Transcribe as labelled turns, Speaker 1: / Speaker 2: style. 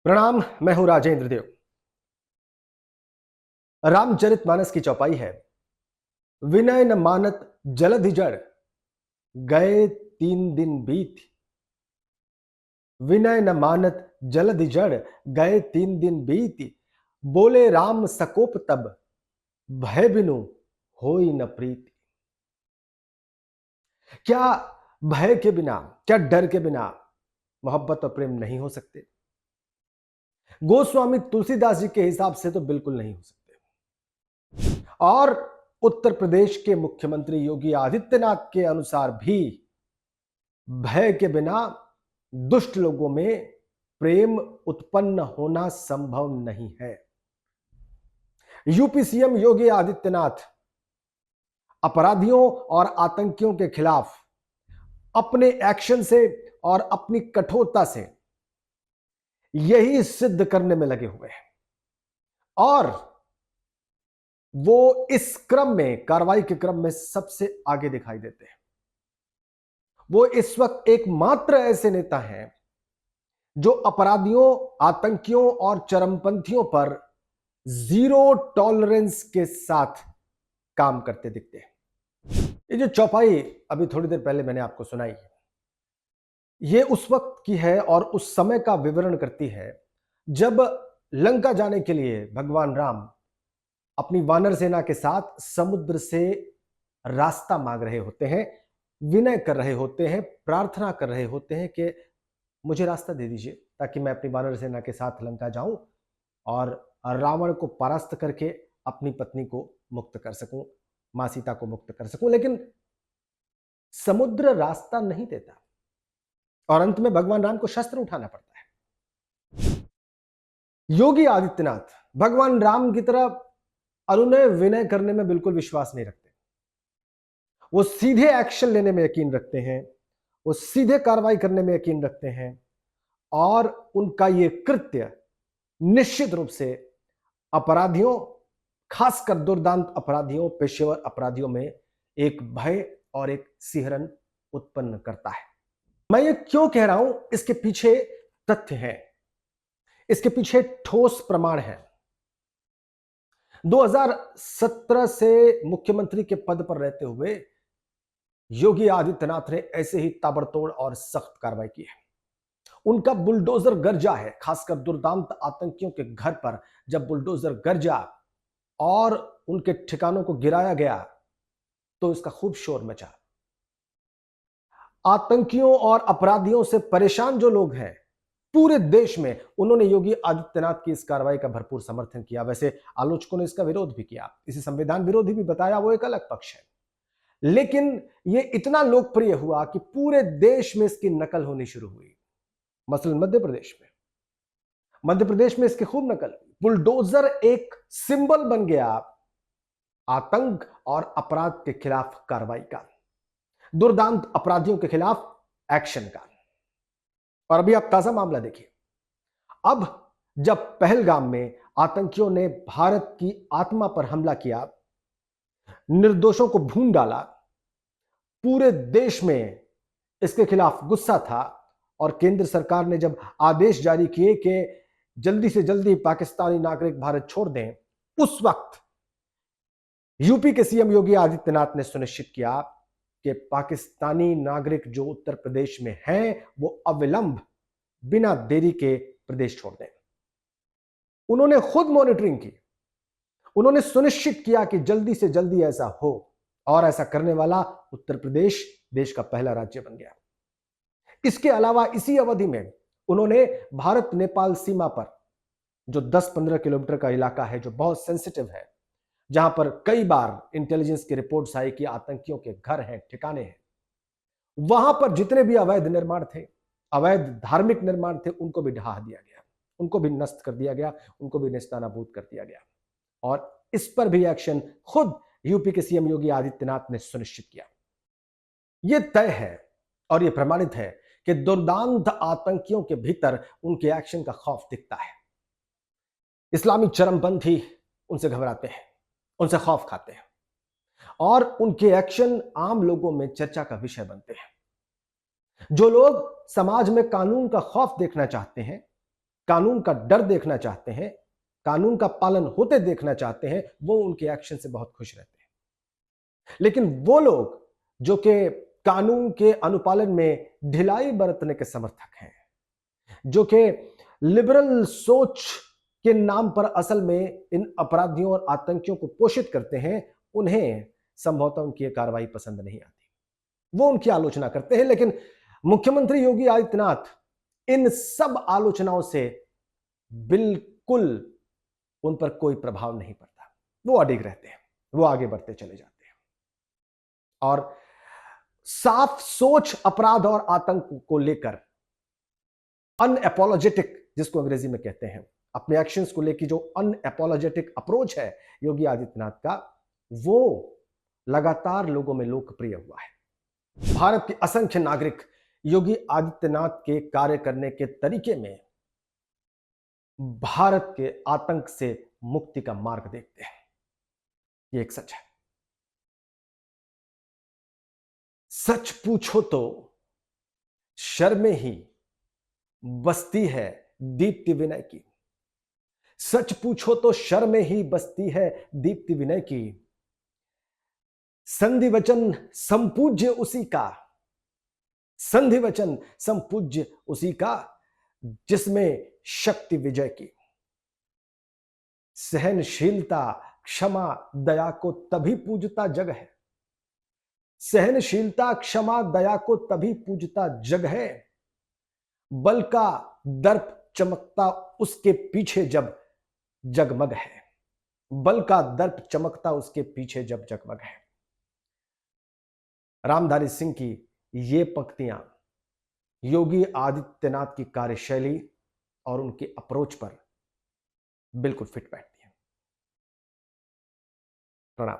Speaker 1: प्रणाम। मैं हूं राजेंद्र देव। रामचरितमानस की चौपाई है, विनय न मानत जलधि जड़, गए 3 दिन बीत। विनय न मानत जलधि जड़, गए 3 दिन बीत। बोले राम सकोप तब, भय बिनु होई न प्रीति। क्या भय के बिना, क्या डर के बिना मोहब्बत और प्रेम नहीं हो सकते? गोस्वामी तुलसीदास जी के हिसाब से तो बिल्कुल नहीं हो सकते। और उत्तर प्रदेश के मुख्यमंत्री योगी आदित्यनाथ के अनुसार भी भय के बिना दुष्ट लोगों में प्रेम उत्पन्न होना संभव नहीं है। यूपी सीएम योगी आदित्यनाथ अपराधियों और आतंकियों के खिलाफ अपने एक्शन से और अपनी कठोरता से यही सिद्ध करने में लगे हुए हैं और वो इस क्रम में, कार्रवाई के क्रम में सबसे आगे दिखाई देते हैं। वो इस वक्त एकमात्र ऐसे नेता हैं जो अपराधियों, आतंकियों और चरमपंथियों पर जीरो टॉलरेंस के साथ काम करते दिखते हैं। ये जो चौपाई अभी थोड़ी देर पहले मैंने आपको सुनाई, ये उस वक्त की है और उस समय का विवरण करती है जब लंका जाने के लिए भगवान राम अपनी वानर सेना के साथ समुद्र से रास्ता मांग रहे होते हैं, विनय कर रहे होते हैं, प्रार्थना कर रहे होते हैं कि मुझे रास्ता दे दीजिए ताकि मैं अपनी वानर सेना के साथ लंका जाऊं और रावण को परास्त करके अपनी पत्नी को मुक्त कर सकूं, मां सीता को मुक्त कर सकूं। लेकिन समुद्र रास्ता नहीं देता और अंत में भगवान राम को शस्त्र उठाना पड़ता है। योगी आदित्यनाथ भगवान राम की तरह अनुनय विनय करने में बिल्कुल विश्वास नहीं रखते। वो सीधे एक्शन लेने में यकीन रखते हैं, वो सीधे कार्रवाई करने में यकीन रखते हैं और उनका ये कृत्य निश्चित रूप से अपराधियों, खासकर दुर्दांत अपराधियों, पेशेवर अपराधियों में एक भय और एक सिहरन उत्पन्न करता है। मैं ये क्यों कह रहा हूं? इसके पीछे तथ्य हैं, इसके पीछे ठोस प्रमाण है। 2017 से मुख्यमंत्री के पद पर रहते हुए योगी आदित्यनाथ ने ऐसे ही ताबड़तोड़ और सख्त कार्रवाई की है। उनका बुलडोजर गरजा है, खासकर दुर्दांत आतंकियों के घर पर जब बुलडोजर गरजा और उनके ठिकानों को गिराया गया तो इसका खूब शोर मचा। आतंकियों और अपराधियों से परेशान जो लोग हैं पूरे देश में, उन्होंने योगी आदित्यनाथ की इस कार्रवाई का भरपूर समर्थन किया। वैसे आलोचकों ने इसका विरोध भी किया, इसे संविधान विरोधी भी बताया, वो एक अलग पक्ष है। लेकिन ये इतना लोकप्रिय हुआ कि पूरे देश में इसकी नकल होनी शुरू हुई। मसलन मध्य प्रदेश में इसकी खूब नकल हुई। बुलडोजर एक सिंबल बन गया आतंक और अपराध के खिलाफ कार्रवाई का, दुर्दांत अपराधियों के खिलाफ एक्शन का। और अभी आप ताजा मामला देखिए, अब जब पहलगाम में आतंकियों ने भारत की आत्मा पर हमला किया, निर्दोषों को भून डाला, पूरे देश में इसके खिलाफ गुस्सा था और केंद्र सरकार ने जब आदेश जारी किए कि जल्दी से जल्दी पाकिस्तानी नागरिक भारत छोड़ दें, उस वक्त यूपी के सीएम योगी आदित्यनाथ ने सुनिश्चित किया कि पाकिस्तानी नागरिक जो उत्तर प्रदेश में हैं वो अविलंब, बिना देरी के प्रदेश छोड़ दें। उन्होंने खुद मॉनिटरिंग की, उन्होंने सुनिश्चित किया कि जल्दी से जल्दी ऐसा हो और ऐसा करने वाला उत्तर प्रदेश देश का पहला राज्य बन गया। इसके अलावा इसी अवधि में उन्होंने भारत नेपाल सीमा पर जो 10-15 किलोमीटर का इलाका है, जो बहुत सेंसिटिव है, जहां पर कई बार इंटेलिजेंस की रिपोर्ट्स आई कि आतंकियों के घर हैं, ठिकाने हैं, वहां पर जितने भी अवैध निर्माण थे, अवैध धार्मिक निर्माण थे, उनको भी ढहा दिया गया, उनको भी नष्ट कर दिया गया, उनको भी नेस्तनाबूद कर दिया गया। और इस पर भी एक्शन खुद यूपी के सीएम योगी आदित्यनाथ ने सुनिश्चित किया। यह तय है और यह प्रमाणित है कि दुर्दांत आतंकियों के भीतर उनके एक्शन का खौफ दिखता है। इस्लामी चरमपंथी उनसे घबराते हैं, उनसे खौफ खाते हैं और उनके एक्शन आम लोगों में चर्चा का विषय बनते हैं। जो लोग समाज में कानून का खौफ देखना चाहते हैं, कानून का डर देखना चाहते हैं, कानून का पालन होते देखना चाहते हैं, वो उनके एक्शन से बहुत खुश रहते हैं। लेकिन वो लोग जो कि कानून के अनुपालन में ढिलाई बरतने के समर्थक हैं, जो कि लिबरल सोच के नाम पर असल में इन अपराधियों और आतंकियों को पोषित करते हैं, उन्हें संभवतः उनकी यह कार्रवाई पसंद नहीं आती, वो उनकी आलोचना करते हैं। लेकिन मुख्यमंत्री योगी आदित्यनाथ इन सब आलोचनाओं से बिल्कुल उन पर कोई प्रभाव नहीं पड़ता, वो अडिग रहते हैं, वो आगे बढ़ते चले जाते हैं और साफ सोच अपराध और आतंक को लेकर अनएपोलोजेटिक, जिसको अंग्रेजी में कहते हैं, अपने एक्शंस को लेकर जो अनएपोलोजेटिक अप्रोच है योगी आदित्यनाथ का, वो लगातार लोगों में लोकप्रिय हुआ है। भारत के असंख्य नागरिक योगी आदित्यनाथ के कार्य करने के तरीके में भारत के आतंक से मुक्ति का मार्ग देखते हैं। यह एक सच है। सच पूछो तो शर्म ही बसती है दीप्ति विनय की, सच पूछो तो शर्म ही बसती है दीप्ति विनय की। संधि वचन संपूज्य उसी का, संधि वचन संपूज्य उसी का, जिसमें शक्ति विजय की। सहनशीलता क्षमा दया को तभी पूजता जग है, सहनशीलता क्षमा दया को तभी पूजता जग है। बल का दर्प चमकता उसके पीछे जब जगमग है, बल का दर्प चमकता उसके पीछे जब जगमग है। रामधारी सिंह की ये पंक्तियां योगी आदित्यनाथ की कार्यशैली और उनकी अप्रोच पर बिल्कुल फिट बैठती हैं। प्रणाम।